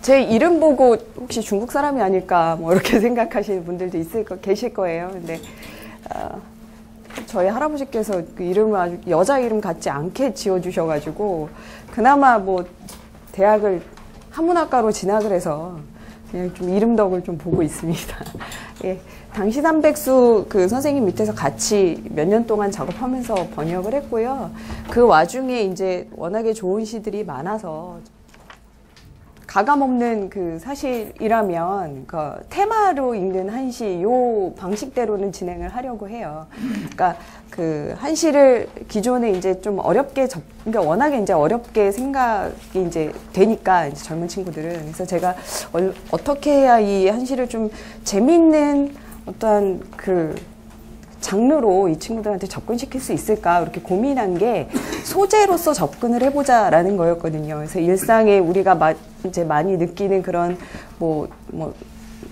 제 이름 보고 혹시 중국 사람이 아닐까 뭐 이렇게 생각하시는 분들도 계실 거예요. 근데 저희 할아버지께서 그 이름을 아주 여자 이름 같지 않게 지어주셔가지고 그나마 뭐 대학을 한문학과로 진학을 해서 그냥 좀 이름 덕을 좀 보고 있습니다. 예, 당시 삼백수 그 선생님 밑에서 같이 몇 년 동안 작업하면서 번역을 했고요. 그 와중에 이제 워낙에 좋은 시들이 많아서 가감없는 그 사실이라면 그 테마로 읽는 한시 요 방식대로는 진행을 하려고 해요. 그러니까 그 한시를 기존에 이제 좀 어렵게 그러니까 워낙에 이제 어렵게 생각이 이제 되니까 이제 젊은 친구들은 그래서 제가 어떻게 해야 이 한시를 좀 재밌는 어떠한 그 장르로 이 친구들한테 접근시킬 수 있을까 이렇게 고민한 게 소재로서 접근을 해보자라는 거였거든요. 그래서 일상에 우리가 이제 많이 느끼는 그런 뭐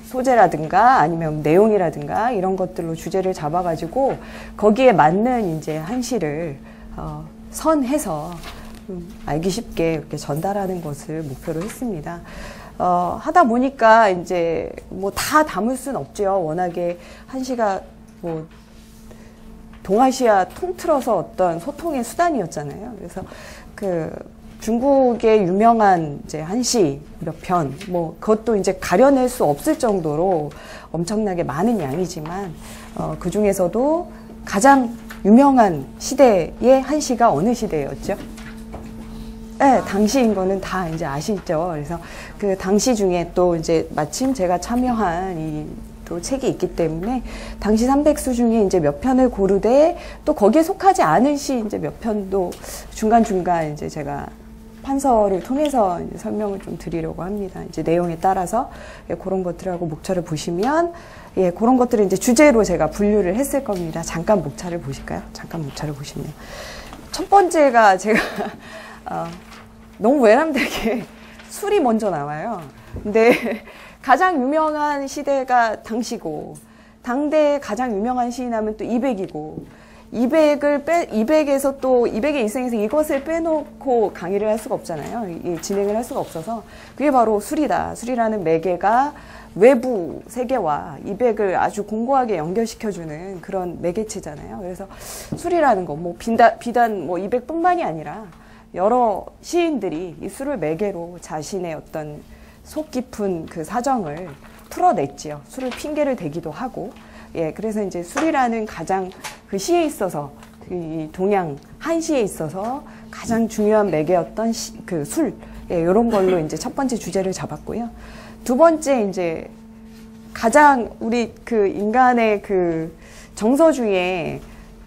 소재라든가 아니면 내용이라든가 이런 것들로 주제를 잡아가지고 거기에 맞는 이제 한시를 선해서 알기 쉽게 이렇게 전달하는 것을 목표로 했습니다. 하다 보니까 이제 뭐 다 담을 순 없죠. 워낙에 한시가 뭐 동아시아 통틀어서 어떤 소통의 수단이었잖아요. 그래서 그 중국의 유명한 이제 한시 몇 편, 뭐 그것도 이제 가려낼 수 없을 정도로 엄청나게 많은 양이지만 그 중에서도 가장 유명한 시대의 한시가 어느 시대였죠? 네, 당시인 거는 다 이제 아시죠. 그래서 그 당시 중에 또 이제 마침 제가 참여한 이 또 책이 있기 때문에 당시 삼백수 중에 이제 몇 편을 고르되 또 거기에 속하지 않은 시 이제 몇 편도 중간중간 이제 제가 판서를 통해서 이제 설명을 좀 드리려고 합니다. 이제 내용에 따라서 그런 것들하고 목차를 보시면 그런 것들을 이제 주제로 제가 분류를 했을 겁니다. 잠깐 목차를 보실까요? 잠깐 목차를 보시면 첫 번째가 제가 너무 외람되게 술이 먼저 나와요. 근데 가장 유명한 시대가 당시고 당대에 가장 유명한 시인하면 또 이백이고 200에서 또 200의 일생에서 이것을 빼놓고 강의를 할 수가 없잖아요. 진행을 할 수가 없어서 그게 바로 술이다. 술이라는 매개가 외부 세계와 200을 아주 공고하게 연결시켜주는 그런 매개체잖아요. 그래서 술이라는 거, 뭐 비단 뭐 200뿐만이 아니라 여러 시인들이 이 술을 매개로 자신의 어떤 속 깊은 그 사정을 풀어냈지요. 술을 핑계를 대기도 하고, 그래서 이제 술이라는 가장 그 시에 있어서 이 동양 한시에 있어서 가장 중요한 매개였던 그 술, 이런 걸로 이제 첫 번째 주제를 잡았고요. 두 번째 이제 가장 우리 그 인간의 그 정서 중에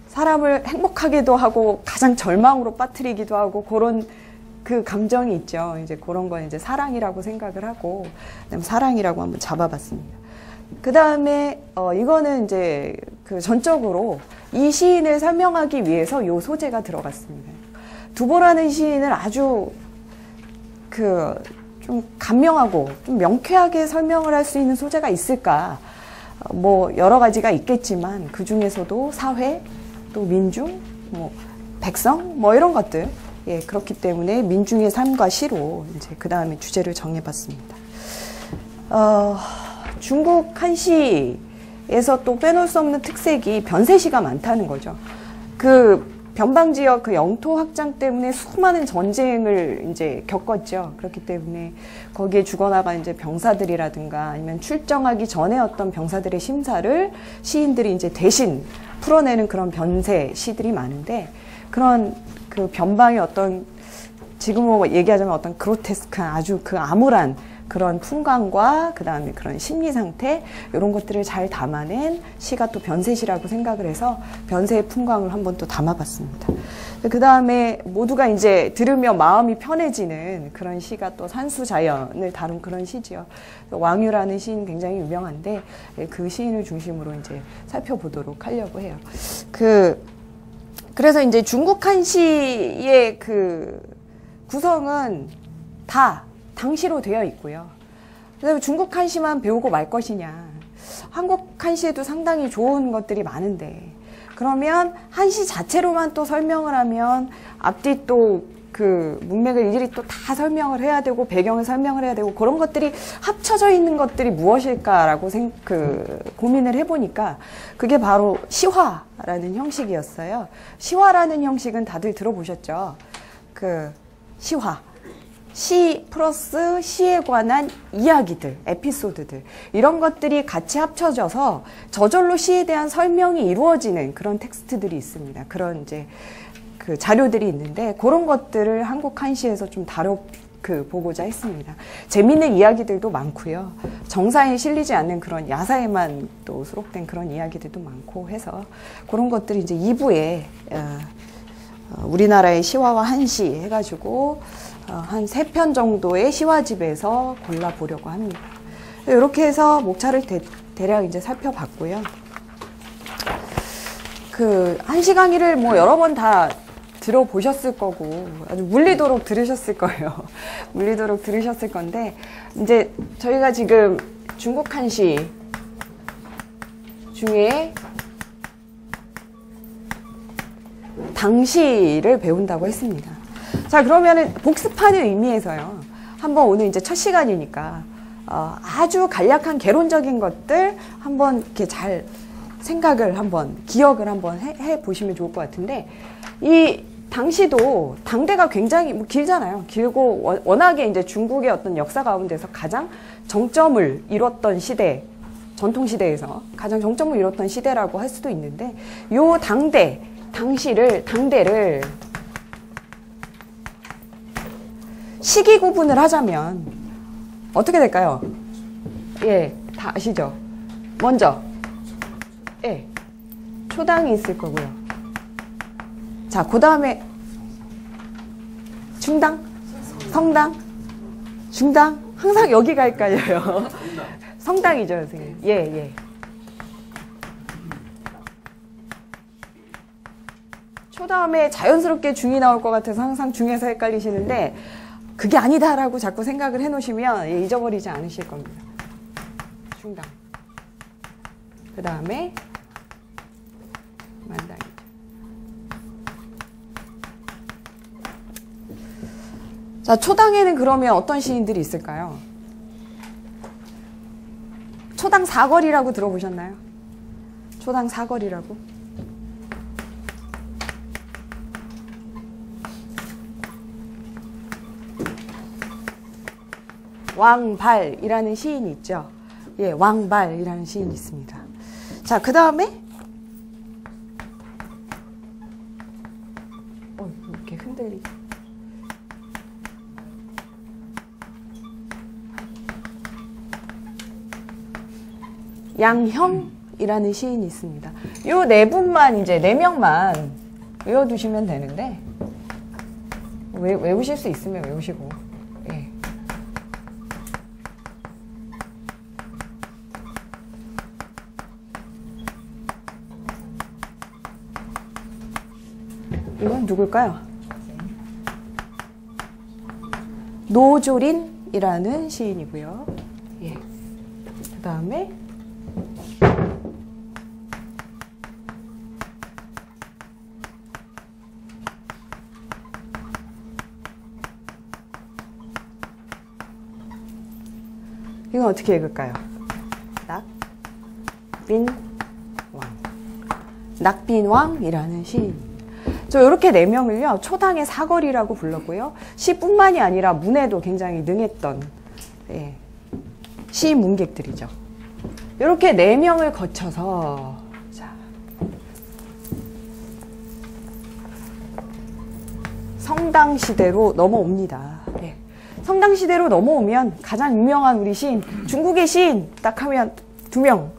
사람을 행복하게도 하고 가장 절망으로 빠뜨리기도 하고 그런 그 감정이 있죠. 이제 그런 건 이제 사랑이라고 생각을 하고, 그다음에 사랑이라고 한번 잡아봤습니다. 그 다음에 이거는 이제 그 전적으로 이 시인을 설명하기 위해서 요 소재가 들어갔습니다. 두보라는 시인을 아주 그 좀 간명하고 좀 명쾌하게 설명을 할 수 있는 소재가 있을까? 뭐 여러 가지가 있겠지만 그 중에서도 사회, 또 민중, 뭐 백성, 뭐 이런 것들. 그렇기 때문에 민중의 삶과 시로 이제 그 다음에 주제를 정해봤습니다. 중국 한시에서 또 빼놓을 수 없는 특색이 변세시가 많다는 거죠. 그 변방 지역 그 영토 확장 때문에 수많은 전쟁을 이제 겪었죠. 그렇기 때문에 거기에 죽어나간 이제 병사들이라든가 아니면 출정하기 전에 어떤 병사들의 심사를 시인들이 이제 대신 풀어내는 그런 변세 시들이 많은데 그런 그 변방의 어떤 지금 얘기하자면 어떤 그로테스크한 아주 그 암울한 그런 풍광과 그 다음에 그런 심리 상태 이런 것들을 잘 담아낸 시가 또 변세시라고 생각을 해서 변세의 풍광을 한번 또 담아봤습니다. 그 다음에 모두가 이제 들으며 마음이 편해지는 그런 시가 또 산수자연을 다룬 그런 시지요. 왕유라는 시인 굉장히 유명한데 그 시인을 중심으로 이제 살펴보도록 하려고 해요. 그래서 이제 중국 한시의 그 구성은 다 당시로 되어 있고요. 그다음에 중국 한시만 배우고 말 것이냐. 한국 한시에도 상당히 좋은 것들이 많은데 그러면 한시 자체로만 또 설명을 하면 앞뒤 또 그 문맥을 일일이 또 다 설명을 해야 되고 배경을 설명을 해야 되고 그런 것들이 합쳐져 있는 것들이 무엇일까라고 고민을 해보니까 그게 바로 시화라는 형식이었어요. 시화라는 형식은 다들 들어보셨죠? 그 시화. 시 플러스 시에 관한 이야기들, 에피소드들 이런 것들이 같이 합쳐져서 저절로 시에 대한 설명이 이루어지는 그런 텍스트들이 있습니다. 그런 이제 그 자료들이 있는데 그런 것들을 한국 한시에서 좀 보고자 했습니다. 재미있는 이야기들도 많고요. 정사에 실리지 않는 그런 야사에만 또 수록된 그런 이야기들도 많고 해서 그런 것들이 이제 2부에 우리나라의 시화와 한시 해가지고 한 3편 정도의 시화집에서 골라보려고 합니다. 이렇게 해서 목차를 대략 이제 살펴봤고요. 그 한시 강의를 뭐 여러 번 다 들어보셨을 거고 아주 물리도록 들으셨을 거예요. 물리도록 들으셨을 건데 이제 저희가 지금 중국 한시 중에 당시를 배운다고 했습니다. 자, 그러면은 복습하는 의미에서요. 한번 오늘 이제 첫 시간이니까 아주 간략한 개론적인 것들 한번 이렇게 잘 생각을 한번 기억을 한번 해 보시면 좋을 것 같은데 이 당시도 당대가 굉장히 뭐 길잖아요. 길고 워낙에 이제 중국의 어떤 역사 가운데서 가장 정점을 이뤘던 시대, 전통 시대에서 가장 정점을 이뤘던 시대라고 할 수도 있는데 요 당대를 시기 구분을 하자면 어떻게 될까요? 예, 다 아시죠? 먼저 예, 초당이 있을 거고요. 자, 그 다음에 중당, 성당, 중당 항상 여기가 헷갈려요. 성당이죠, 선생님. 예, 예. 초 다음에 자연스럽게 중이 나올 것 같아서 항상 중에서 헷갈리시는데 그게 아니다라고 자꾸 생각을 해놓으시면 잊어버리지 않으실 겁니다. 중당. 그 다음에 만당. 자, 초당에는 그러면 어떤 시인들이 있을까요? 초당 사거리라고 들어보셨나요? 초당 사거리라고? 왕발이라는 시인이 있죠. 예, 왕발이라는 시인이 있습니다. 자, 그 다음에 이렇게 흔들리죠. 양형이라는 시인이 있습니다. 요 네 분만 이제 4명만 외워두시면 되는데 외우실 수 있으면 외우시고 예. 이건 누굴까요? 노조린이라는 시인이고요. 예. 그 다음에 이건 어떻게 읽을까요? 낙빈왕이라는 시인. 이렇게 4명을요 초당의 사거리라고 불렀고요. 시뿐만이 아니라 문에도 굉장히 능했던 예, 시인 문객들이죠. 이렇게 4명을 거쳐서 자, 성당 시대로 넘어옵니다. 예. 성당 시대로 넘어오면 가장 유명한 우리 시인, 중국의 시인 딱 하면 2명.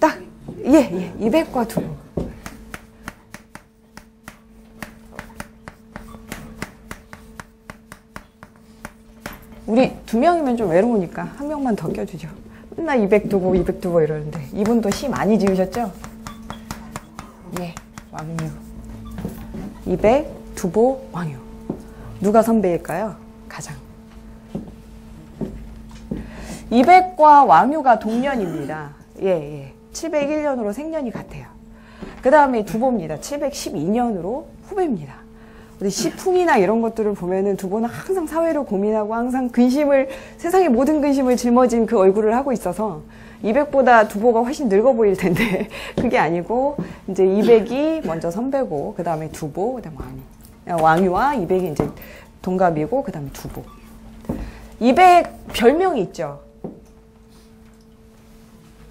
딱, 예, 이백과 두부. 우리 2명이면 좀 외로우니까 1명만 더 껴주죠. 맨날 이백두보 이러는데 이분도 시 많이 지으셨죠? 예, 왕유. 이백두보 왕유. 누가 선배일까요? 가장. 이백과 왕유가 동년입니다. 예. 701년으로 생년이 같아요. 그 다음에 두보입니다. 712년으로 후배입니다. 근데 시풍이나 이런 것들을 보면은 두보는 항상 사회를 고민하고 항상 근심을, 세상의 모든 근심을 짊어진 그 얼굴을 하고 있어서 200보다 두보가 훨씬 늙어 보일 텐데 그게 아니고 이제 200이 먼저 선배고 그 다음에 두보, 그 다음에 왕유. 왕유와 200이 이제 동갑이고 그 다음에 두보. 200 별명이 있죠.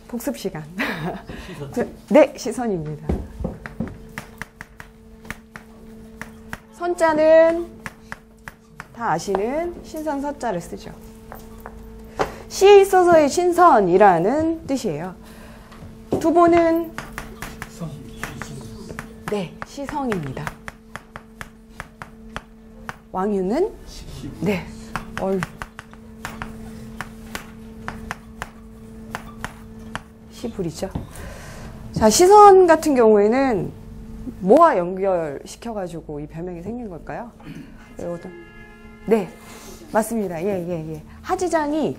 복습 시간. 시선. 네, 시선입니다. 선자는 다 아시는 신선 서자를 쓰죠. 시에 있어서의 신선이라는 뜻이에요. 두보는 네, 시성입니다. 왕유는 네, 시불이죠. 자, 시선 같은 경우에는 뭐와 연결시켜가지고 이 별명이 생긴 걸까요? 네, 맞습니다. 예. 하지장이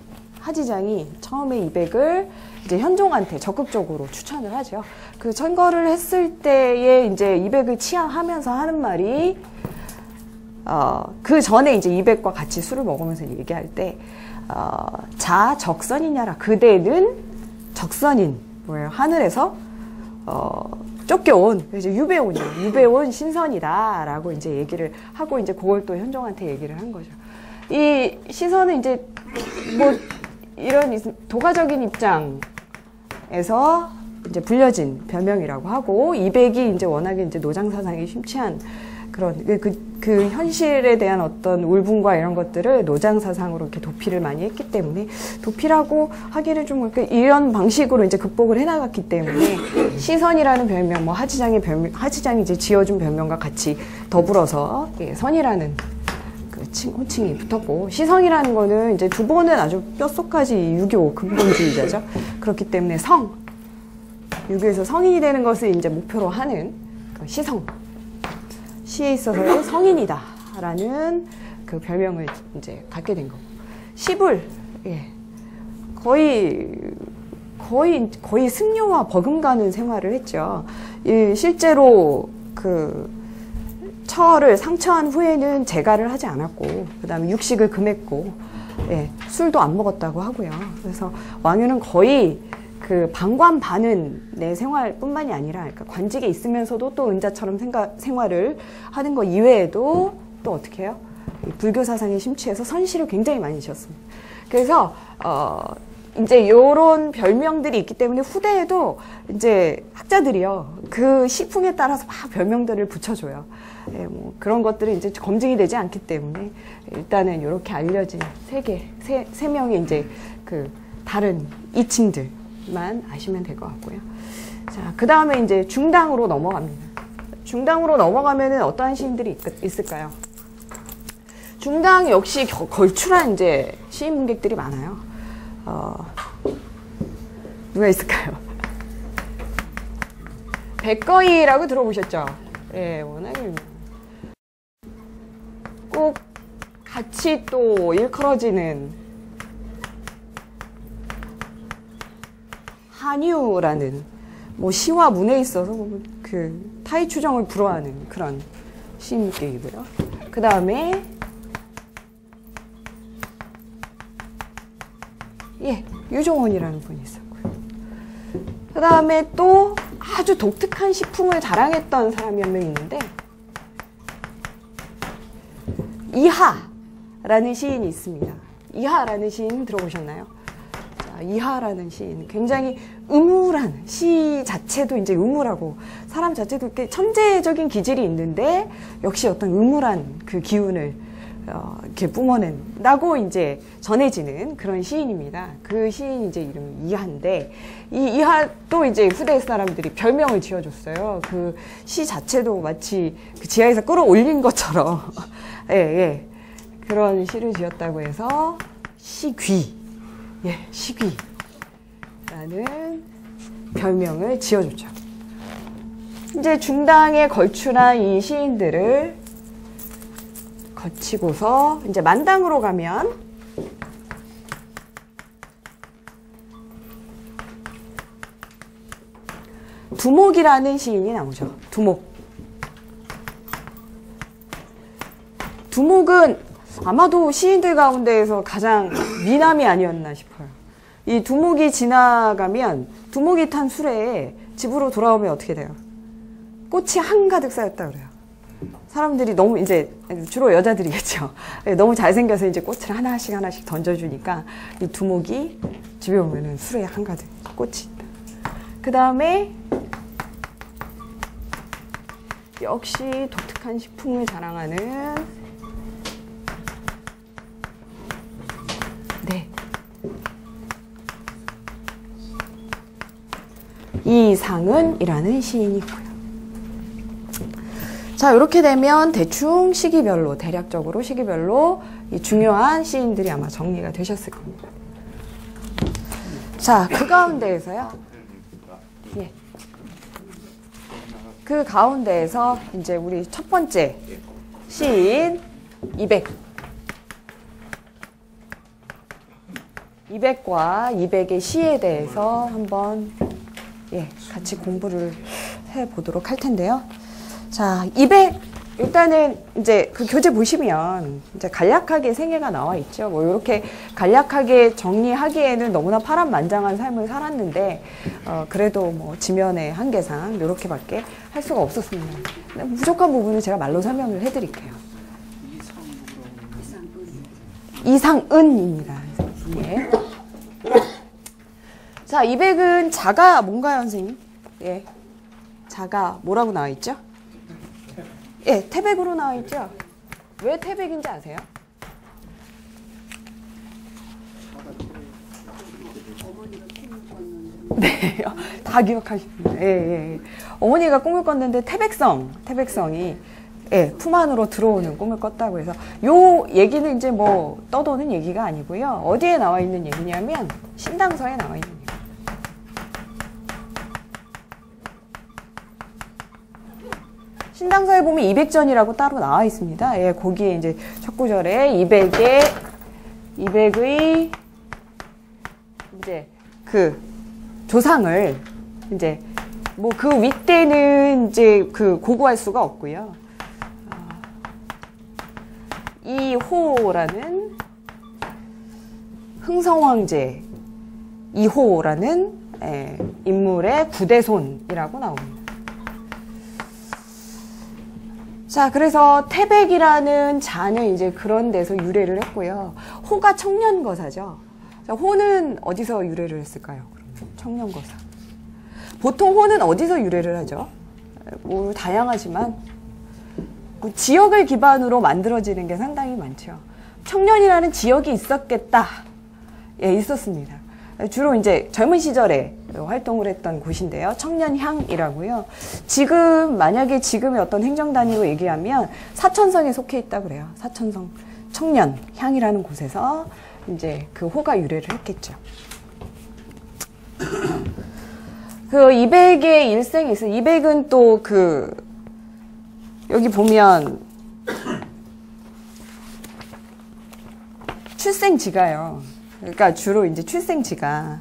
처음에 200을 이제 현종한테 적극적으로 추천을 하죠. 그 선거를 했을 때에 이제 200을 치하하면서 하는 말이, 그 전에 이제 200과 같이 술을 먹으면서 얘기할 때, 자, 적선이냐라. 그대는 적선인, 뭐예요? 하늘에서, 쫓겨온, 이제 유배온 신선이다라고 이제 얘기를 하고 이제 그걸 또 현종한테 얘기를 한 거죠. 이 시선은 이제 뭐 이런 도가적인 입장에서 이제 불려진 별명이라고 하고 200이 이제 워낙에 이제 노장 사상이 심취한 그런 그 현실에 대한 어떤 울분과 이런 것들을 노장 사상으로 이렇게 도피를 많이 했기 때문에 도피라고 하기는 좀 이런 방식으로 이제 극복을 해나갔기 때문에 시선이라는 별명, 뭐 하지장의 별명, 하지장이 이제 지어준 별명과 같이 더불어서 선이라는 그 호칭이 붙었고, 시성이라는 거는 이제 두보는 아주 뼛속까지 유교 근본주의자죠. 그렇기 때문에 유교에서 성인이 되는 것을 이제 목표로 하는 그 시성. 시에 있어서의 성인이다 라는 그 별명을 이제 갖게 된 거고, 시불, 예. 거의 승려와 버금가는 생활을 했죠. 실제로 그 처를 상처한 후에는 재가를 하지 않았고, 그 다음에 육식을 금했고, 예, 술도 안 먹었다고 하고요. 그래서 왕유는 거의 그 방관반은 내 생활뿐만이 아니라, 그러니까 관직에 있으면서도 또 은자처럼 생활을 하는 거 이외에도 또 어떻게 해요? 불교 사상에 심취해서 선시를 굉장히 많이 지었습니다. 그래서 이제 요런 별명들이 있기 때문에 후대에도 이제 학자들이요, 그 시풍에 따라서 막 별명들을 붙여줘요. 예, 뭐 그런 것들이 이제 검증이 되지 않기 때문에 일단은 이렇게 알려진 세 명의 이제 그 다른 이칭들만 아시면 될 것 같고요. 자, 그 다음에 이제 중당으로 넘어갑니다. 중당으로 넘어가면은 어떠한 시인들이 있을까요? 중당 역시 걸출한 이제 시인 문객들이 많아요. 누가 있을까요? 백거이라고 들어보셨죠? 예, 워낙에 꼭 같이 또 일컬어지는 한유라는, 뭐 시와 문에 있어서 그 타이 추정을 불허하는 그런 시인문객이고요. 그 다음에 유종원이라는 분이 있었고요. 그 다음에 또 아주 독특한 시풍을 자랑했던 사람이 한 명 있는데, 이하라는 시인이 있습니다. 이하라는 시인 들어보셨나요? 자, 이하라는 시인, 굉장히 음울한, 시 자체도 이제 음울하고 사람 자체도 이렇게 천재적인 기질이 있는데 역시 어떤 음울한 그 기운을 이렇게 뿜어낸다고 이제 전해지는 그런 시인입니다. 그 시인 이제 이름이 이하인데, 이 이하도 이제 후대 사람들이 별명을 지어줬어요. 그 시 자체도 마치 그 지하에서 끌어올린 것처럼 예, 그런 시를 지었다고 해서 시귀, 시귀라는 별명을 지어줬죠. 이제 중당에 걸출한 이 시인들을 거치고서 이제 만당으로 가면 두목이라는 시인이 나오죠. 두목. 두목은 아마도 시인들 가운데에서 가장 미남이 아니었나 싶어요. 이 두목이 지나가면 두목이 탄 수레에 집으로 돌아오면 어떻게 돼요? 꽃이 한가득 쌓였다 그래요. 사람들이 너무 이제 주로 여자들이겠죠. 너무 잘생겨서 이제 꽃을 하나씩 하나씩 던져주니까 이 두목이 집에 오면은 수레에 한가득 꽃이 있다. 그 다음에 역시 독특한 식품을 자랑하는 이상은이라는 시인이 있고요. 자, 이렇게 되면 대충 시기별로, 대략적으로 시기별로 이 중요한 시인들이 아마 정리가 되셨을 겁니다. 자, 그 가운데에서요. 예. 그 가운데에서 이제 우리 첫 번째 시인 이백과 이백의 시에 대해서 한번 같이 공부를 해보도록 할 텐데요. 자, 일단은 이제 그 교재 보시면 이제 간략하게 생애가 나와 있죠. 뭐 이렇게 간략하게 정리하기에는 너무나 파란만장한 삶을 살았는데, 그래도 뭐 지면의 한계상 이렇게밖에 할 수가 없었습니다. 부족한 부분은 제가 말로 설명을 해드릴게요. 이상은입니다. 예. 자, 이백은 자가 뭔가요, 선생님? 예. 자가 뭐라고 나와 있죠? 예, 태백으로 나와 있죠? 왜 태백인지 아세요? 네, 다 기억하십니다. 예. 어머니가 꿈을 꿨는데 태백성이 품 안으로 들어오는 꿈을 꿨다고 해서 요 얘기는 이제 뭐 떠도는 얘기가 아니고요. 어디에 나와 있는 얘기냐면 신당서에 나와 있는 얘기예요. 신당서에 보면 이백전이라고 따로 나와 있습니다. 예, 거기에 이제 첫 구절에 이백의 이제 그 조상을 이제 뭐 그 윗대는 이제 그 고고할 수가 없고요. 이호라는 흥성황제 이호라는 인물의 구대손이라고 나옵니다. 자, 그래서 태백이라는 자는 이제 그런 데서 유래를 했고요. 호가 청년거사죠. 자, 호는 어디서 유래를 했을까요? 그러면 청년거사. 보통 호는 어디서 유래를 하죠? 뭐 다양하지만 뭐 지역을 기반으로 만들어지는 게 상당히 많죠. 청년이라는 지역이 있었겠다. 예, 있었습니다. 주로 이제 젊은 시절에 활동을 했던 곳인데요. 청년향이라고요. 지금 만약에 지금의 어떤 행정단위로 얘기하면 사천성에 속해 있다 그래요. 사천성 청년향이라는 곳에서 이제 그 호가 유래를 했겠죠. 그 이백의 일생이 있어요. 이백은 또 그 여기 보면 출생지가요. 그러니까 주로 이제 출생지가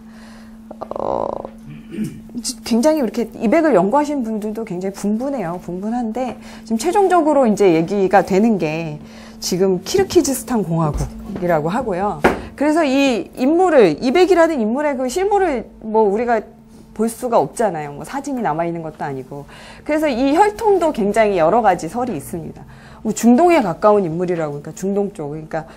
굉장히 이렇게 이백을 연구하신 분들도 굉장히 분분한데 지금 최종적으로 이제 얘기가 되는 게 지금 키르키즈스탄 공화국이라고 하고요. 그래서 이 인물을 이백이라는 인물의 그 실물을 뭐 우리가 볼 수가 없잖아요. 뭐 사진이 남아 있는 것도 아니고. 그래서 이 혈통도 굉장히 여러 가지 설이 있습니다. 뭐 중동에 가까운 인물이라고, 그러니까 중동 쪽, 그러니까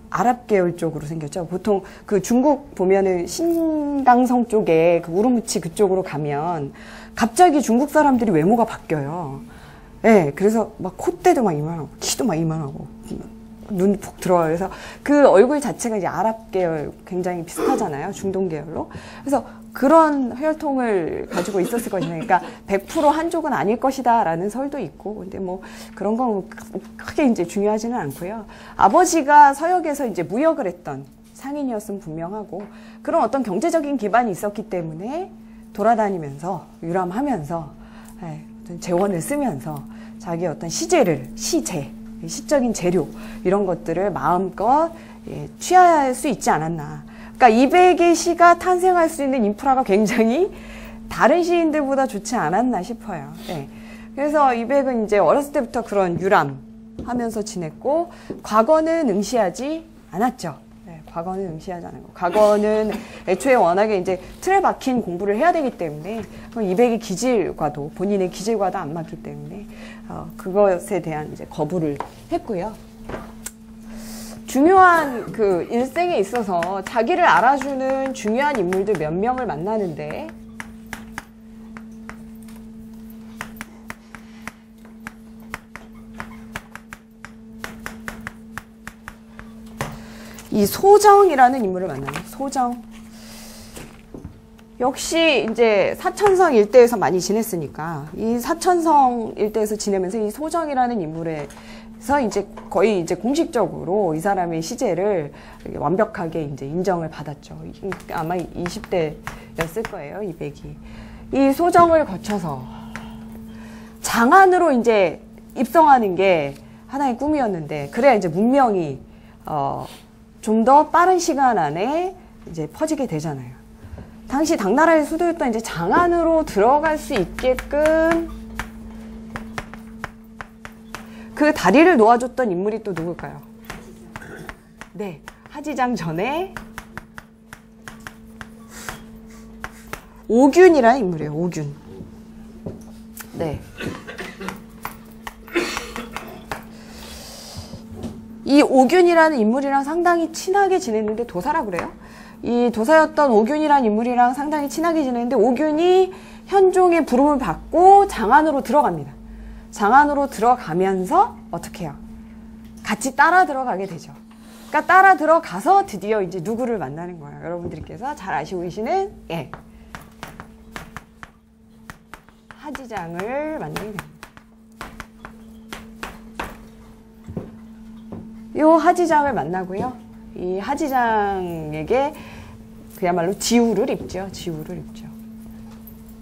아랍 계열 쪽으로 생겼죠. 보통 그 중국 보면은 신강성 쪽에 그 우르무치 그쪽으로 가면 갑자기 중국 사람들이 외모가 바뀌어요. 예, 그래서 막 콧대도 막 이만하고 키도 막 이만하고 눈 푹 들어와요. 그래서 그 얼굴 자체가 이제 아랍 계열 굉장히 비슷하잖아요. 중동 계열로. 그래서 그런 혈통을 가지고 있었을 것이다. 그러니까 100% 한족은 아닐 것이다 라는 설도 있고, 근데 뭐 그런 건 크게 이제 중요하지는 않고요. 아버지가 서역에서 이제 무역을 했던 상인이었으면 분명하고, 그런 어떤 경제적인 기반이 있었기 때문에 돌아다니면서 유람하면서 어떤 재원을 쓰면서 자기 어떤 시적인 재료 이런 것들을 마음껏 취할 수 있지 않았나. 그러니까 이백의 시가 탄생할 수 있는 인프라가 굉장히 다른 시인들보다 좋지 않았나 싶어요. 네. 그래서 이백은 이제 어렸을 때부터 그런 유람, 하면서 지냈고, 과거는 응시하지 않았죠. 네, 과거는 응시하지 않은 거. 과거는 애초에 워낙에 이제 틀에 박힌 공부를 해야 되기 때문에, 이백의 기질과도, 본인의 기질과도 안 맞기 때문에, 그것에 대한 이제 거부를 했고요. 중요한 그 일생에 있어서 자기를 알아주는 중요한 인물들 몇 명을 만나는데, 이 소정이라는 인물을 만나요. 소정. 역시 이제 사천성 일대에서 많이 지냈으니까 이 사천성 일대에서 지내면서 이 소정이라는 인물에서 이제 거의 이제 공식적으로 이 사람의 시제를 완벽하게 이제 인정을 받았죠. 아마 20대였을 거예요, 이백이. 이 소정을 거쳐서 장안으로 이제 입성하는 게 하나의 꿈이었는데, 그래야 이제 문명이 좀 더 빠른 시간 안에 이제 퍼지게 되잖아요. 당시 당나라의 수도였던 이제 장안으로 들어갈 수 있게끔 그 다리를 놓아줬던 인물이 또 누굴까요? 네, 하지장 전에 오균이라는 인물이에요. 오균. 네. 이 오균이라는 인물이랑 상당히 친하게 지냈는데, 도사라 그래요? 이 도사였던 오균이라는 인물이랑 상당히 친하게 지냈는데, 오균이 현종의 부름을 받고 장안으로 들어갑니다. 장안으로 들어가면서 어떻게 해요? 같이 따라 들어가게 되죠. 그러니까 따라 들어가서 드디어 이제 누구를 만나는 거예요? 여러분들께서 잘 아시고 계시는, 예, 하지장을 만나게 됩니다. 요 하지장을 만나고요. 이 하지장에게 그야말로 지우를 입죠. 지우를 입죠.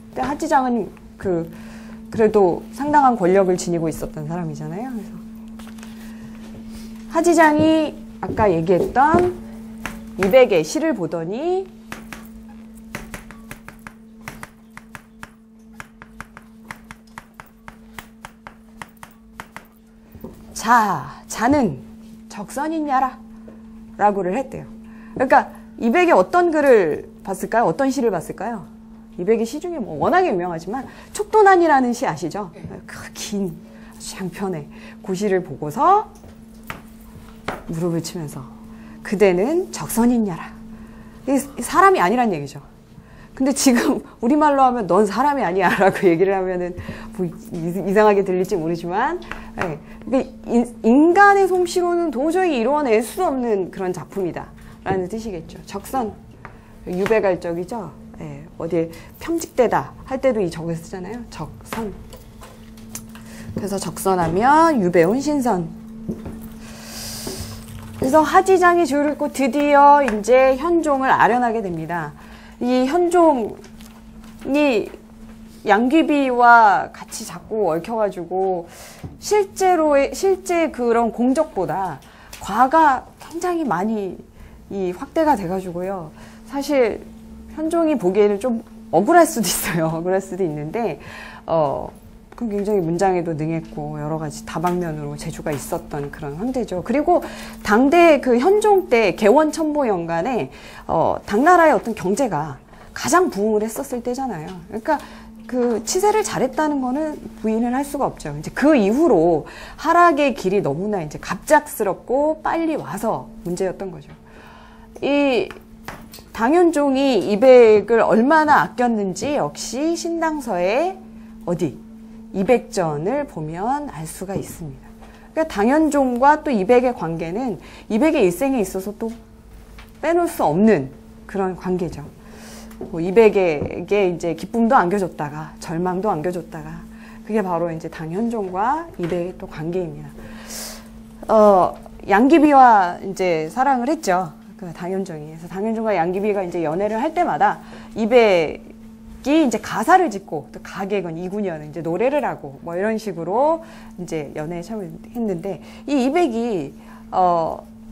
근데 하지장은 그래도 상당한 권력을 지니고 있었던 사람이잖아요. 그래서 하지장이 아까 얘기했던 이백의 시를 보더니 자는 적선이냐라 라고를 했대요. 그러니까 이백의 어떤 글을 봤을까요? 어떤 시를 봤을까요? 이백의 시 중에 뭐 워낙에 유명하지만 촉도난이라는 시 아시죠? 그 긴 장편의 그 시를 보고서 무릎을 치면서 그대는 적선이냐라. 사람이 아니란 얘기죠. 근데 지금 우리말로 하면 넌 사람이 아니야 라고 얘기를 하면은 뭐 이상하게 들릴지 모르지만, 네. 인간의 솜씨로는 도저히 이루어낼 수 없는 그런 작품이다 라는 뜻이겠죠. 적선, 유배갈적이죠. 네. 어디에 평직되다 할 때도 이 적을 쓰잖아요. 적선. 그래서 적선하면 유배온 신선. 그래서 하지장이 줄을 잇고 드디어 이제 현종을 아련하게 됩니다. 이 현종이 양귀비와 같이 자꾸 얽혀가지고 실제 그런 공적보다 과가 굉장히 많이 확대가 돼가지고요. 사실 현종이 보기에는 좀 억울할 수도 있어요. 억울할 수도 있는데, 굉장히 문장에도 능했고 여러 가지 다방면으로 재주가 있었던 그런 황제죠. 그리고 당대 그 현종 때 개원천보연간에 당나라의 어떤 경제가 가장 부흥을 했었을 때잖아요. 그러니까 그 치세를 잘했다는 거는 부인을 할 수가 없죠. 이제 그 이후로 하락의 길이 너무나 이제 갑작스럽고 빨리 와서 문제였던 거죠. 이 당현종이 이백을 얼마나 아꼈는지 역시 신당서에 이백전을 보면 알 수가 있습니다. 그러니까 당현종과 또 이백의 관계는 이백의 일생에 있어서 또 빼놓을 수 없는 그런 관계죠. 뭐 이백에게 이제 기쁨도 안겨줬다가 절망도 안겨줬다가, 그게 바로 이제 당현종과 이백의 또 관계입니다. 양귀비와 이제 사랑을 했죠. 그 당현종이. 그래서 당현종과 양귀비가 이제 연애를 할 때마다 이백이 이제 가사를 짓고, 또 가객은 이군여는 이제 노래를 하고 뭐 이런 식으로 이제 연애에 참여했는데, 이 이백이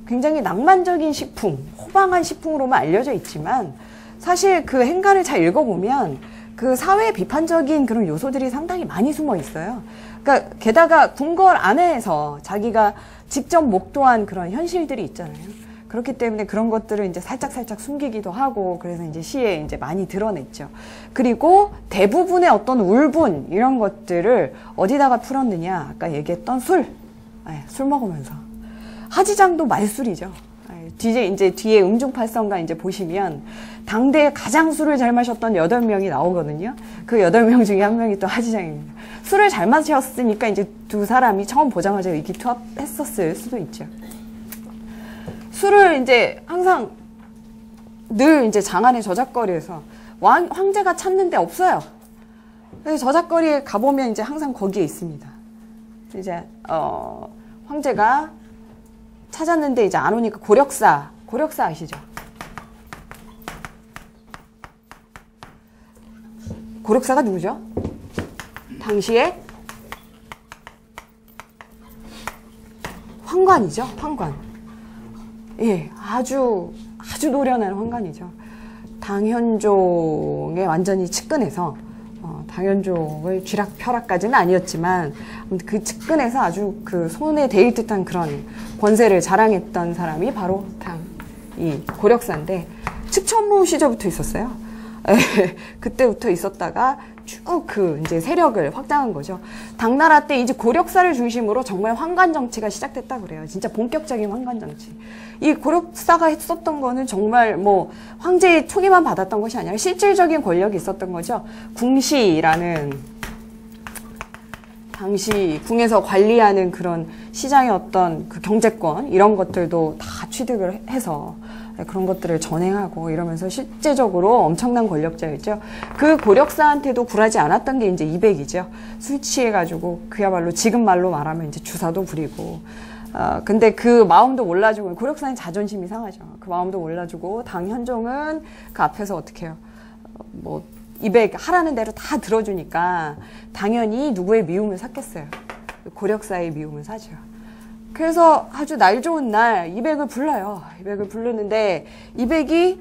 굉장히 낭만적인 식풍, 호방한 식풍으로만 알려져 있지만 사실 그 행간을 잘 읽어보면 그 사회 비판적인 그런 요소들이 상당히 많이 숨어 있어요. 그러니까 게다가 궁궐 안에서 자기가 직접 목도한 그런 현실들이 있잖아요. 그렇기 때문에 그런 것들을 이제 살짝 숨기기도 하고, 그래서 이제 시에 이제 많이 드러냈죠. 그리고 대부분의 어떤 울분, 이런 것들을 어디다가 풀었느냐. 아까 얘기했던 술. 술 먹으면서. 하지장도 말술이죠. 이제 뒤에 음중팔성가 이제 보시면 당대에 가장 술을 잘 마셨던 8명이 나오거든요. 그 8명 중에 한 명이 또 하지장입니다. 술을 잘 마셨으니까 이제 두 사람이 처음 보자마자 의기투합했었을 수도 있죠. 술을 이제 항상 늘 이제 장안의 저작거리에서 황제가 찾는데 없어요. 그래서 저작거리에 가보면 이제 항상 거기에 있습니다. 이제 황제가 찾았는데 이제 안 오니까 고력사 아시죠? 고력사가 누구죠? 당시에 황관이죠, 황관. 예, 아주 노련한 황관이죠. 당현종에 완전히 측근해서 당현종을 쥐락펴락까지는 아니었지만 그 측근에서 아주 그 손에 대일 듯한 그런 권세를 자랑했던 사람이 바로 이 고력사인데 측천무 시절부터 있었어요. 그때부터 있었다가 쭉 이제 세력을 확장한 거죠. 당나라 때 이제 고력사를 중심으로 정말 황관 정치가 시작됐다 그래요. 진짜 본격적인 황관 정치. 이 고력사가 했었던 거는 정말 뭐 황제의 초기만 받았던 것이 아니라 실질적인 권력이 있었던 거죠. 궁시라는 당시 궁에서 관리하는 그런 시장의 어떤 그 경제권 이런 것들도 다 취득을 해서 그런 것들을 전행하고 이러면서 실제적으로 엄청난 권력자였죠. 그 고력사한테도 굴하지 않았던 게 이제 이백이죠. 술 취해가지고 그야말로 지금 말로 말하면 이제 주사도 부리고. 근데 그 마음도 몰라주고, 고력사는 자존심이 상하죠. 그 마음도 몰라주고, 당현종은 그 앞에서 어떻게 해요? 뭐, 이백 하라는 대로 다 들어주니까 당연히 누구의 미움을 샀겠어요. 고력사의 미움을 사죠. 그래서 아주 날 좋은 날 이백을 불러요. 이백을 부르는데 이백이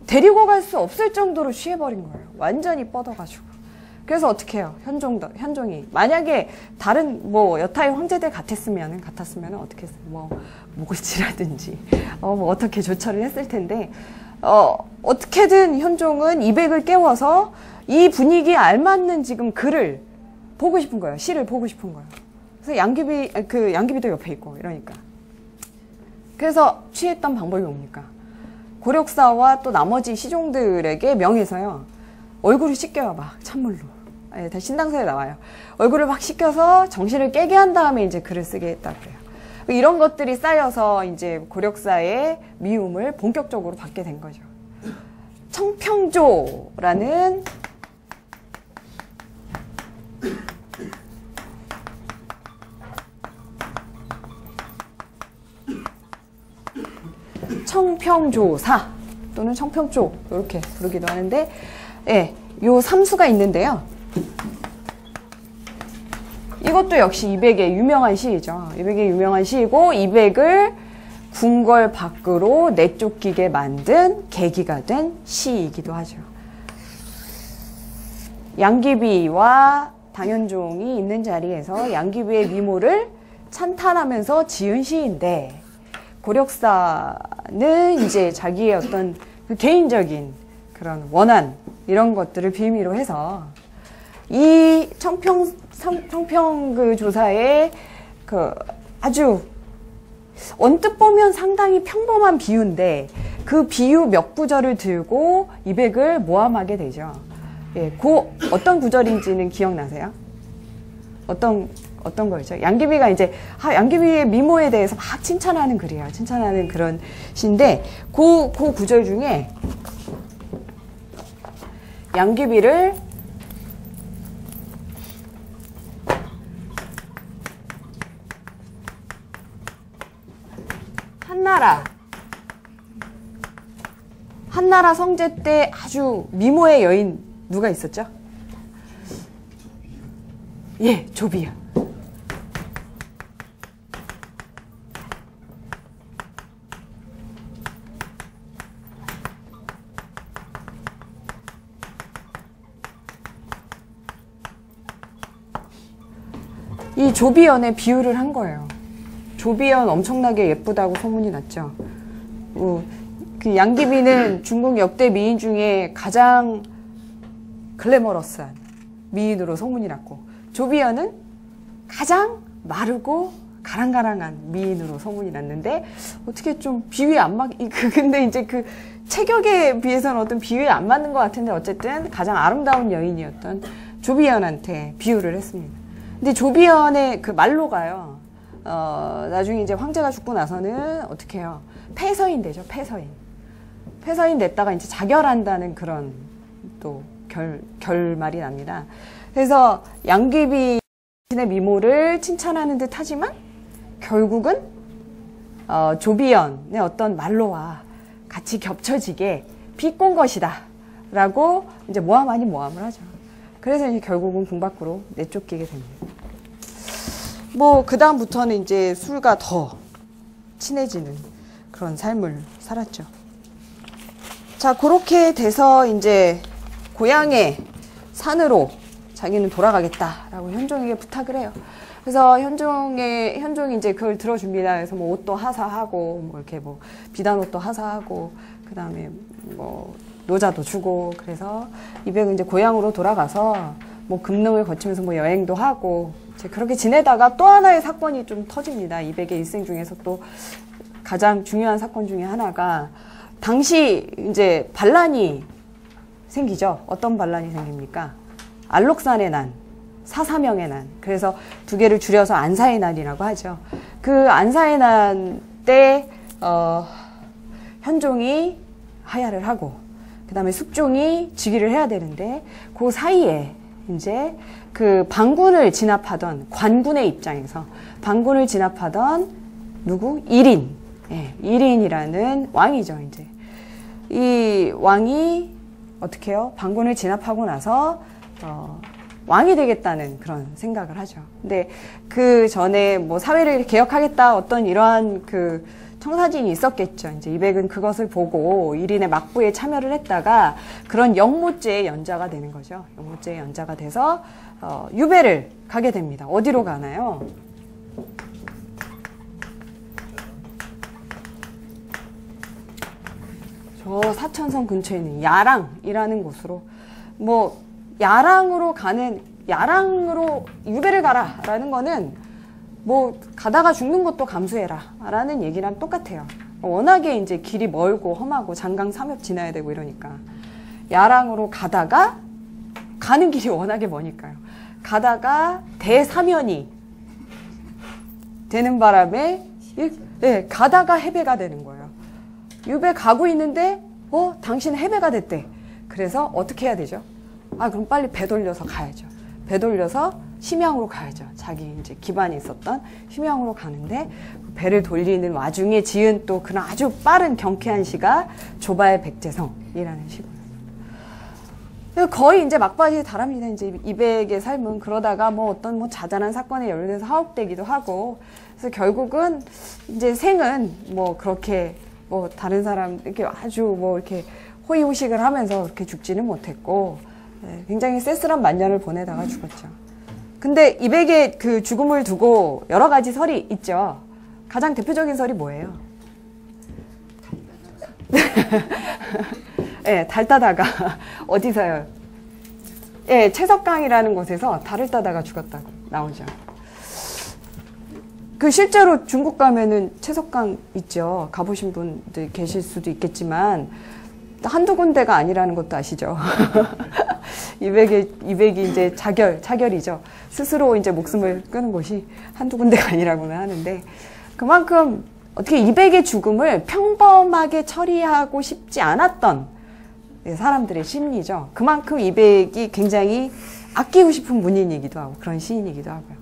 데리고 갈 수 없을 정도로 취해버린 거예요. 완전히 뻗어가지고. 그래서 어떻게 해요? 현종이 만약에 다른 뭐 여타의 황제들 같았으면 어떻게 했어요? 뭐 목을치라든지 뭐 어떻게 조처를 했을 텐데 어떻게든 현종은 이백을 깨워서 이 분위기에 알맞는 지금 글을 보고 싶은 거예요. 시를 보고 싶은 거예요. 그래서 양귀비도 옆에 있고 이러니까. 그래서 취했던 방법이 뭡니까? 고력사와 또 나머지 시종들에게 명해서요. 얼굴을 씻겨요, 막 찬물로. 다 신당서에 나와요. 얼굴을 막 씻겨서 정신을 깨게 한 다음에 이제 글을 쓰게 했다고 그래요. 이런 것들이 쌓여서 이제 고력사의 미움을 본격적으로 받게 된 거죠. 청평조라는 청평조사 또는 청평조 이렇게 부르기도 하는데, 예, 요 삼수가 있는데요. 이것도 역시 이백의 유명한 시이죠. 이백의 유명한 시이고 이백을 궁궐 밖으로 내쫓기게 만든 계기가 된 시이기도 하죠. 양귀비와 당현종이 있는 자리에서 양귀비의 미모를 찬탄하면서 지은 시인데, 고력사는 이제 자기의 어떤 그 개인적인 그런 원한 이런 것들을 빌미로 해서 이 청평 그 조사의 그 아주 언뜻 보면 상당히 평범한 비유인데 그 비유 몇 구절을 들고 이백을 모함하게 되죠. 예, 어떤 구절인지는 기억나세요? 어떤 거였죠? 양귀비가 이제 양귀비의 미모에 대해서 막 칭찬하는 글이에요. 칭찬하는 그런 시인데 그 구절 중에 양귀비를 한나라 성제 때 아주 미모의 여인 누가 있었죠? 예, 조비야. 이 조비연에 비유를 한 거예요. 조비연 엄청나게 예쁘다고 소문이 났죠. 그 양귀비는 중국 역대 미인 중에 가장 글래머러스한 미인으로 소문이 났고, 조비연은 가장 마르고 가랑가랑한 미인으로 소문이 났는데, 어떻게 좀 비유에 안 근데 이제 그 체격에 비해서는 어떤 비유에 안 맞는 것 같은데, 어쨌든 가장 아름다운 여인이었던 조비연한테 비유를 했습니다. 근데 조비연의 그 말로가요, 나중에 이제 황제가 죽고 나서는 어떻게 해요? 폐서인 되죠, 폐서인. 폐서인 됐다가 이제 자결한다는 그런 또 결말이 납니다. 그래서 양귀비의 미모를 칭찬하는 듯 하지만 결국은 조비연의 어떤 말로와 같이 겹쳐지게 비꼰 것이다 라고 이제 모함 아닌 모함을 하죠. 그래서 이제 결국은 궁 밖으로 내쫓기게 됩니다. 뭐 그 다음부터는 이제 술과 더 친해지는 그런 삶을 살았죠. 자, 그렇게 돼서 이제 고향의 산으로 자기는 돌아가겠다라고 현종에게 부탁을 해요. 그래서 현종이 이제 그걸 들어줍니다. 그래서 뭐 옷도 하사하고, 뭐 이렇게 뭐 비단 옷도 하사하고, 그 다음에 뭐 노자도 주고, 그래서 이백은 이제 고향으로 돌아가서 뭐 금능을 거치면서 뭐 여행도 하고, 이제 그렇게 지내다가 또 하나의 사건이 좀 터집니다. 이백의 일생 중에서 또 가장 중요한 사건 중에 하나가, 당시 이제 반란이 생기죠. 어떤 반란이 생깁니까? 알록산의 난, 사사명의 난. 그래서 두 개를 줄여서 안사의 난이라고 하죠. 그 안사의 난 때 현종이 하야를 하고, 그 다음에 숙종이 즉위를 해야 되는데, 그 사이에 이제 그 반군을 진압하던 관군의 입장에서 반군을 진압하던 누구? 일인. 예, 일인이라는 왕이죠, 이제. 이 왕이 어떻게 해요? 반군을 진압하고 나서, 왕이 되겠다는 그런 생각을 하죠. 근데 그 전에 뭐 사회를 개혁하겠다 어떤 이러한 그 청사진이 있었겠죠. 이제 이백은 그것을 보고 일인의 막부에 참여를 했다가 그런 영모죄의 연자가 되는 거죠. 영모죄의 연자가 돼서, 유배를 가게 됩니다. 어디로 가나요? 저 사천성 근처에 있는 야랑이라는 곳으로, 뭐 야랑으로 유배를 가라라는 거는 뭐 가다가 죽는 것도 감수해라라는 얘기랑 똑같아요. 워낙에 이제 길이 멀고 험하고 장강 삼엽 지나야 되고 이러니까 야랑으로 가다가 가는 길이 워낙에 머니까요. 가다가 대사면이 되는 바람에 가다가 해배가 되는 거예요. 유배 가고 있는데 당신 해배가 됐대. 그래서 어떻게 해야 되죠? 그럼 빨리 배 돌려서 가야죠. 배 돌려서 심양으로 가야죠. 자기 이제 기반이 있었던 심양으로 가는데, 배를 돌리는 와중에 지은 또 그런 아주 빠른 경쾌한 시가 조바의 백제성이라는 시고요. 거의 이제 막바지에 달합니다. 이제 이백의 삶은. 그러다가 뭐 어떤 뭐 자잘한 사건에 연루돼서 하옥되기도 하고, 그래서 결국은 이제 생은 뭐 그렇게 뭐 다른 사람 이렇게 아주 뭐 이렇게 호의호식을 하면서 그렇게 죽지는 못했고, 굉장히 쓸쓸한 만년을 보내다가 죽었죠. 근데 이백의 그 죽음을 두고 여러 가지 설이 있죠. 가장 대표적인 설이 뭐예요? 네, 달 따다가 어디서요? 예, 채석강이라는 곳에서 달을 따다가 죽었다고 나오죠. 그 실제로 중국 가면은 채석강 있죠. 가보신 분들 계실 수도 있겠지만 한두 군데가 아니라는 것도 아시죠? 이백이 이제 자결이죠. 스스로 이제 목숨을 끊은 곳이 한두 군데가 아니라고는 하는데, 그만큼 어떻게 이백의 죽음을 평범하게 처리하고 싶지 않았던 사람들의 심리죠. 그만큼 이백이 굉장히 아끼고 싶은 문인이기도 하고 그런 시인이기도 하고요.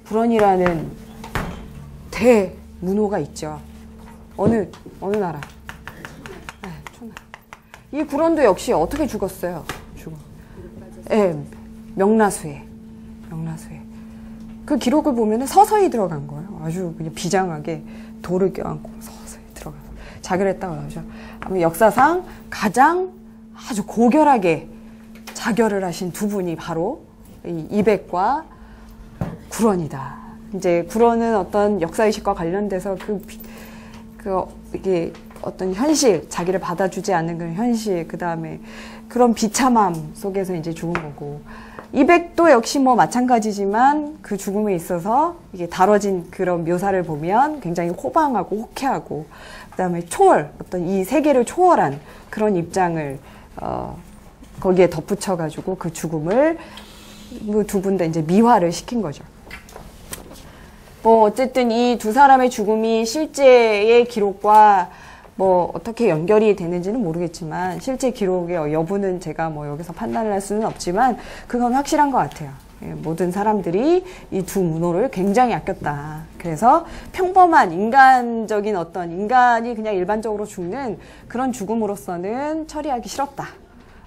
불원이라는 대문호가 있죠. 어느 나라? 초나라. 이 불원도 역시 어떻게 죽었어요? 명나수에. 그 기록을 보면 서서히 들어간 거예요. 아주 그냥 비장하게 돌을 껴안고 서서히 들어가서 자결했다고 나오죠. 아마 역사상 가장 아주 고결하게 자결을 하신 두 분이 바로 이 이백과 구런이다. 이제 구런은 어떤 역사의식과 관련돼서 이게 어떤 현실, 자기를 받아주지 않는 그런 현실, 그 다음에 그런 비참함 속에서 이제 죽은 거고, 이백도 역시 뭐 마찬가지지만 그 죽음에 있어서 이게 다뤄진 그런 묘사를 보면 굉장히 호방하고 호쾌하고, 그 다음에 초월, 어떤 이 세계를 초월한 그런 입장을 거기에 덧붙여가지고 그 죽음을 두 분 다 이제 미화를 시킨 거죠. 뭐 어쨌든 이 두 사람의 죽음이 실제의 기록과 뭐 어떻게 연결이 되는지는 모르겠지만, 실제 기록의 여부는 제가 뭐 여기서 판단을 할 수는 없지만 그건 확실한 것 같아요. 모든 사람들이 이 두 문호를 굉장히 아꼈다. 그래서 평범한 인간적인 어떤 인간이 그냥 일반적으로 죽는 그런 죽음으로서는 처리하기 싫었다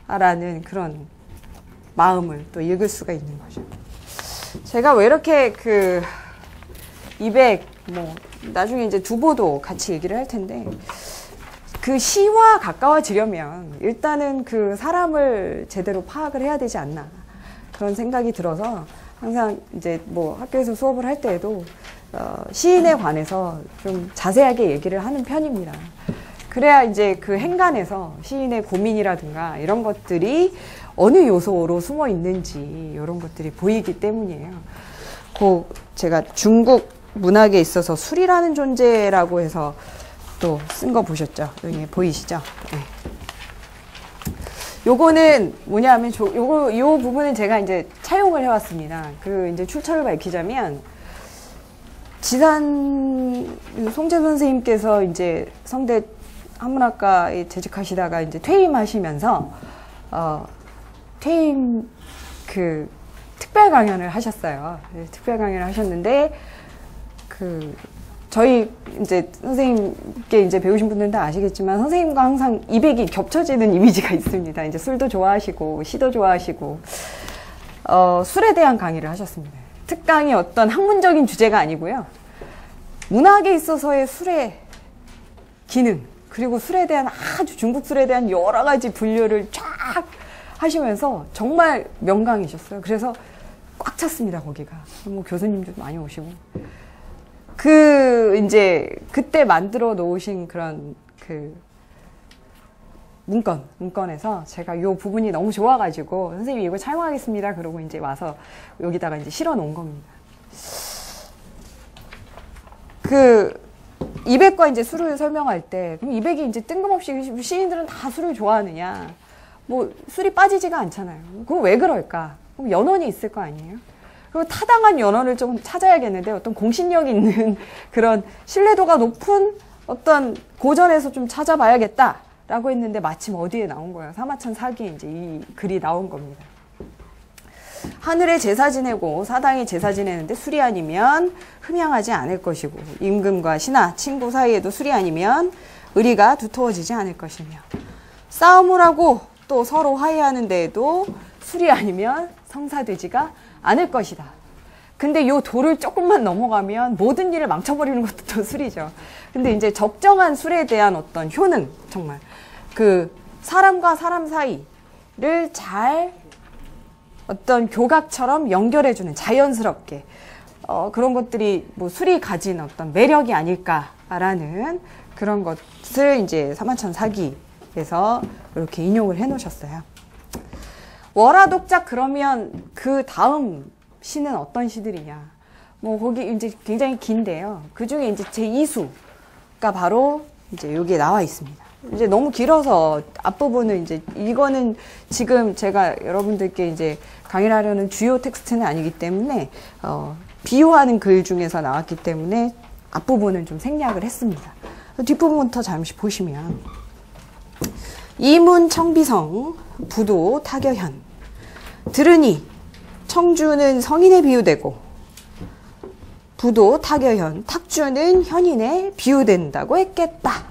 라는 그런 마음을 또 읽을 수가 있는 거죠. 제가 왜 이렇게 이백, 뭐 나중에 이제 두보도 같이 얘기를 할 텐데, 그 시와 가까워지려면 일단은 그 사람을 제대로 파악을 해야 되지 않나, 그런 생각이 들어서 항상 이제 뭐 학교에서 수업을 할 때에도 시인에 관해서 좀 자세하게 얘기를 하는 편입니다. 그래야 이제 그 행간에서 시인의 고민이라든가 이런 것들이 어느 요소로 숨어 있는지 이런 것들이 보이기 때문이에요. 제가 중국 문학에 있어서 술이라는 존재라고 해서 또 쓴 거 보셨죠? 여기 보이시죠? 네. 요거는 뭐냐면 요 부분은 제가 이제 차용을 해왔습니다. 이제 출처를 밝히자면, 지산 송재 선생님께서 이제 성대 한문학과에 재직하시다가 이제 퇴임하시면서 퇴임 특별 강연을 하셨어요. 특별 강연을 하셨는데, 저희 이제 선생님께 이제 배우신 분들은 다 아시겠지만, 선생님과 항상 이백이 겹쳐지는 이미지가 있습니다. 이제 술도 좋아하시고 시도 좋아하시고 술에 대한 강의를 하셨습니다. 특강이 어떤 학문적인 주제가 아니고요, 문학에 있어서의 술의 기능, 그리고 술에 대한 중국 술에 대한 여러 가지 분류를 쫙 하시면서 정말 명강이셨어요. 그래서 꽉 찼습니다, 거기가. 뭐 교수님도 많이 오시고. 이제 그때 만들어 놓으신 그런 문건에서 제가 요 부분이 너무 좋아가지고, 선생님 이거 차용하겠습니다 그러고 이제 와서 여기다가 이제 실어 놓은 겁니다. 이백과 이제 술을 설명할 때, 그럼 이백이 이제 뜬금없이 시인들은 다 술을 좋아하느냐? 뭐 술이 빠지지가 않잖아요. 그거 왜 그럴까? 그럼 연원이 있을 거 아니에요? 그리고 타당한 연원을 좀 찾아야겠는데, 어떤 공신력 있는 그런 신뢰도가 높은 어떤 고전에서 좀 찾아봐야겠다라고 했는데, 마침 어디에 나온 거예요? 사마천 사기에 이제 이 글이 나온 겁니다. 하늘에 제사 지내고 사당에 제사 지내는데 술이 아니면 흠양하지 않을 것이고, 임금과 신하, 친구 사이에도 술이 아니면 의리가 두터워지지 않을 것이며, 싸움을 하고 또 서로 화해하는 데에도 술이 아니면 성사되지가 않을 것이다. 근데 요 도를 조금만 넘어가면 모든 일을 망쳐버리는 것도 또 술이죠. 근데 이제 적정한 술에 대한 어떤 효능, 정말 사람과 사람 사이를 잘 어떤 교각처럼 연결해주는, 자연스럽게 그런 것들이 뭐 술이 가진 어떤 매력이 아닐까라는 그런 것을 이제 사마천 사기에서 이렇게 인용을 해놓으셨어요. 월화독작, 그러면 그 다음 시는 어떤 시들이냐? 뭐 거기 이제 굉장히 긴데요. 그 중에 이제 제2수가 바로 이제 여기에 나와 있습니다. 이제 너무 길어서 앞부분은 이제 이거는 지금 제가 여러분들께 이제 강의를 하려는 주요 텍스트는 아니기 때문에 비유하는 글 중에서 나왔기 때문에 앞부분은 좀 생략을 했습니다. 뒷부분부터 잠시 보시면, 이문 청비성 부도 타겨현, 들으니 청주는 성인에 비유되고 부도 타겨현, 탁주는 현인에 비유된다고 했겠다.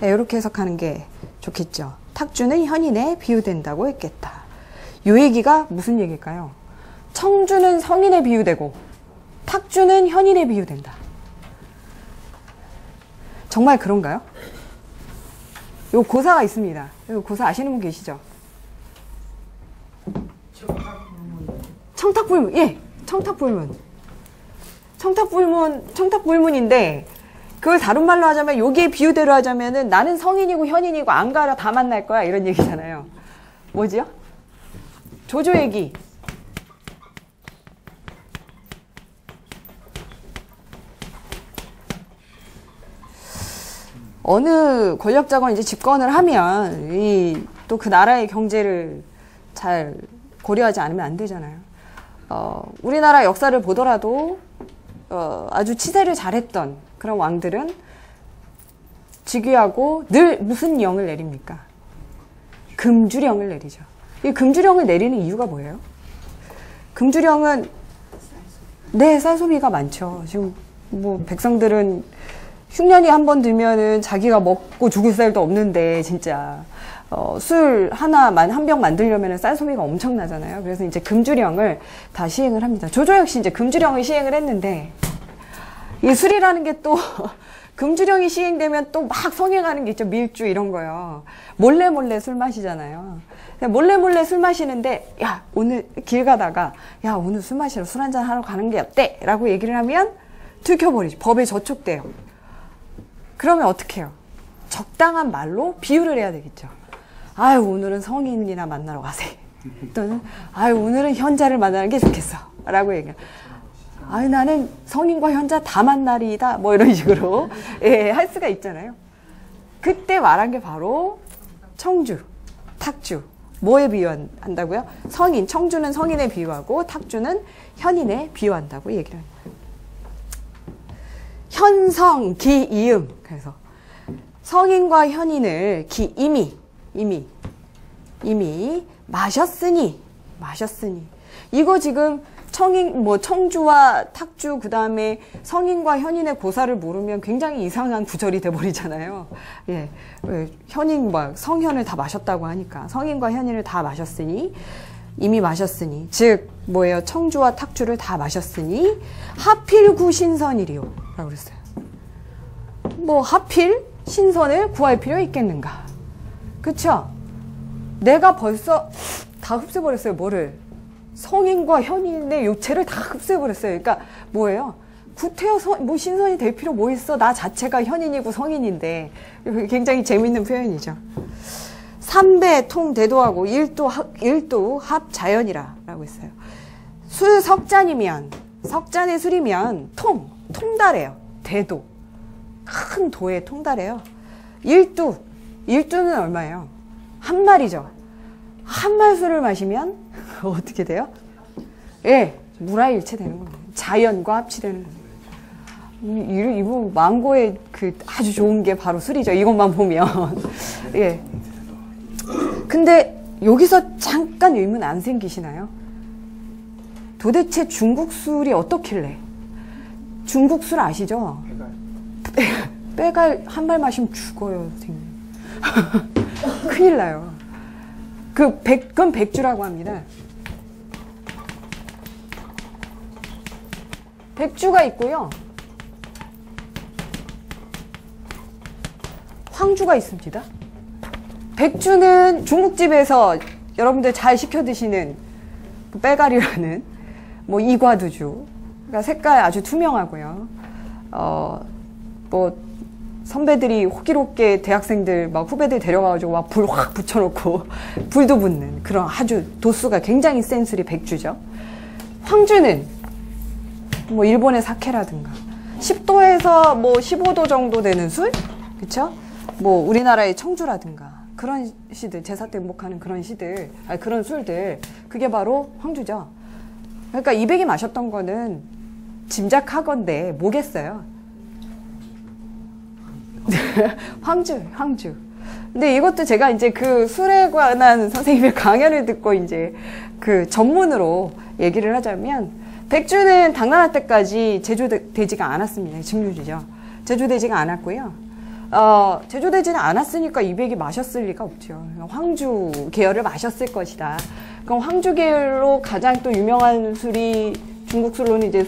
네, 이렇게 해석하는 게 좋겠죠. 탁주는 현인에 비유된다고 했겠다. 이 얘기가 무슨 얘기일까요? 청주는 성인에 비유되고 탁주는 현인에 비유된다. 정말 그런가요? 요 고사가 있습니다. 요 고사 아시는 분 계시죠? 청탁불문. 예, 청탁불문. 청탁불문인데 그걸 다른 말로 하자면 여기에 비유대로 하자면은 나는 성인이고 현인이고 안 가라 다 만날 거야 이런 얘기잖아요. 뭐지요? 조조 얘기. 어느 권력자가 이제 집권을 하면 또 그 나라의 경제를 잘 고려하지 않으면 안 되잖아요. 우리나라 역사를 보더라도 아주 치세를 잘했던 그런 왕들은 즉위하고 늘 무슨 영을 내립니까? 금주령을 내리죠. 이 금주령을 내리는 이유가 뭐예요? 금주령은 네, 쌀소비가 많죠. 지금 뭐 백성들은 흉년이 한 번 들면은 자기가 먹고 죽을 쌀도 없는데 진짜 술 하나만 한 병 만들려면 쌀소비가 엄청나잖아요. 그래서 이제 금주령을 다 시행을 합니다. 조조 역시 이제 금주령을 시행을 했는데 이 술이라는 게 또 금주령이 시행되면 또 막 성행하는 게 있죠. 밀주 이런 거요. 몰래 술 마시잖아요. 몰래 술 마시는데 야 오늘 길 가다가 야 오늘 술 마시러 술 한잔 하러 가는 게 어때? 라고 얘기를 하면 들켜버리죠. 법에 저촉돼요. 그러면 어떻게 해요? 적당한 말로 비유를 해야 되겠죠. 아유 오늘은 성인이나 만나러 가세요. 또는 아유 오늘은 현자를 만나는 게 좋겠어 라고 얘기해요. 아유 나는 성인과 현자 다 만나리이다 뭐 이런 식으로 예, 할 수가 있잖아요. 그때 말한 게 바로 청주, 탁주. 뭐에 비유한다고요? 성인, 청주는 성인에 비유하고 탁주는 현인에 비유한다고 얘기를 합니다. 현성, 기, 이음. 그래서 성인과 현인을 이미 마셨으니. 이거 지금 청주와 탁주, 그 다음에 성인과 현인의 고사를 모르면 굉장히 이상한 구절이 돼버리잖아요. 예. 현인, 성현을 다 마셨다고 하니까. 성인과 현인을 다 마셨으니. 이미 마셨으니. 즉, 뭐예요? 청주와 탁주를 다 마셨으니. 하필 구신선이리요. 라고 그랬어요. 하필 신선을 구할 필요 있겠는가? 그쵸? 내가 벌써 다 흡수해버렸어요. 뭐를? 성인과 현인의 요체를 다 흡수해버렸어요. 그러니까 뭐예요? 구태여 신선이 될 필요 뭐 있어? 나 자체가 현인이고 성인인데. 굉장히 재밌는 표현이죠. 삼배 통대도하고 일도 합자연이라 라고 했어요. 술 석잔이면, 석잔의 술이면 통달해요. 대도. 큰 도에 통달해요. 일두는 얼마예요? 한 말이죠. 한 말 술을 마시면 어떻게 돼요? 예, 무라일체 되는 겁니다. 자연과 합치되는 겁니다. 이거 망고의 그 아주 좋은 게 바로 술이죠. 이것만 보면. 예. 근데 여기서 잠깐 의문 안 생기시나요? 도대체 중국 술이 어떻길래? 중국 술 아시죠? 빼갈 한 발 마시면 죽어요, 선생님. 큰일 나요. 그건 백주라고 합니다. 백주가 있고요. 황주가 있습니다. 백주는 중국집에서 여러분들 잘 시켜 드시는 그 빼가리라는 이과두주. 그러니까 색깔 아주 투명하고요. 선배들이 호기롭게 대학생들 후배들 데려가가지고 불 확 붙여놓고 불도 붙는 그런 아주 도수가 굉장히 센 술이 백주죠. 황주는 일본의 사케라든가 10도에서 15도 정도 되는 술, 그쵸? 우리나라의 청주라든가 그런 시들, 제사 때 목하는 그런 시들, 그런 술들, 그게 바로 황주죠. 그러니까 200이 마셨던 거는 짐작하건대 뭐겠어요? 황주. 근데 이것도 제가 이제 그 술에 관한 선생님의 강연을 듣고 이제 그 전문으로 얘기를 하자면, 백주는 당나라 때까지 제조되지가 않았습니다. 증류주죠. 제조되지가 않았고요. 제조되지는 않았으니까 200이 마셨을 리가 없죠. 황주 계열을 마셨을 것이다. 그럼 황주 계열로 가장 또 유명한 술이 중국 술로는 이제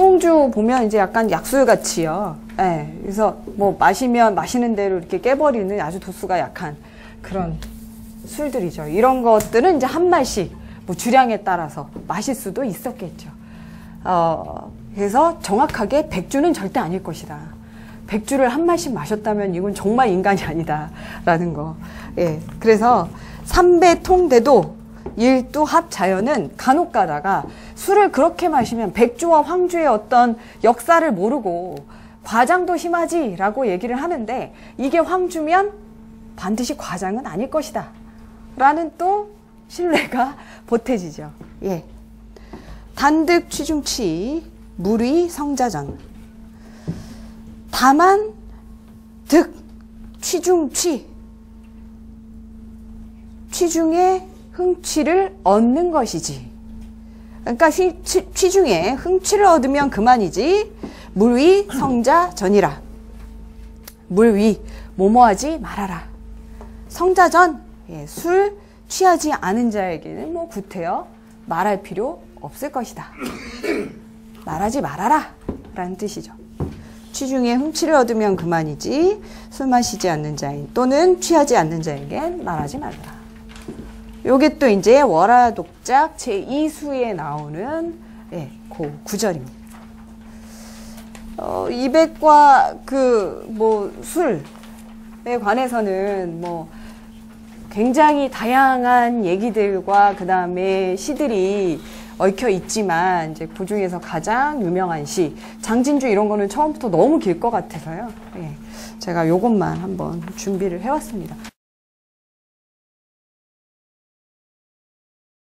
소홍주 보면 이제 약간 약술 같이요. 예, 그래서 뭐 마시면 마시는 대로 이렇게 깨버리는 아주 도수가 약한 그런 술들이죠. 이런 것들은 이제 한 말씩 뭐 주량에 따라서 마실 수도 있었겠죠. 그래서 정확하게 백주는 절대 아닐 것이다. 백주를 한 말씩 마셨다면 이건 정말 인간이 아니다라는 거. 예, 그래서 삼배통대도 일두합 자연은 간혹 가다가 술을 그렇게 마시면 백주와 황주의 어떤 역사를 모르고 과장도 심하지라고 얘기를 하는데 이게 황주면 반드시 과장은 아닐 것이다 라는 또 신뢰가 보태지죠. 예. 단득 취중치 무의 성자전 다만 득 취중취 취중의 흥취를 얻는 것이지. 그러니까 취중에 흥취를 얻으면 그만이지. 물위 성자전이라. 물위 뭐뭐하지 말아라. 성자전 예, 술 취하지 않은 자에게는 뭐 구태여 말할 필요 없을 것이다. 말하지 말아라 라는 뜻이죠. 취중에 흥취를 얻으면 그만이지 술 마시지 않는 자인 또는 취하지 않는 자에겐 말하지 말라. 요게 또 이제 월화독작 제2수에 나오는 예, 그 구절입니다. 200과 그 뭐 술에 관해서는 뭐 굉장히 다양한 얘기들과 그 다음에 시들이 얽혀 있지만 이제 그 중에서 가장 유명한 시 장진주 이런 거는 처음부터 너무 길 것 같아서요. 예, 제가 요것만 한번 준비를 해왔습니다.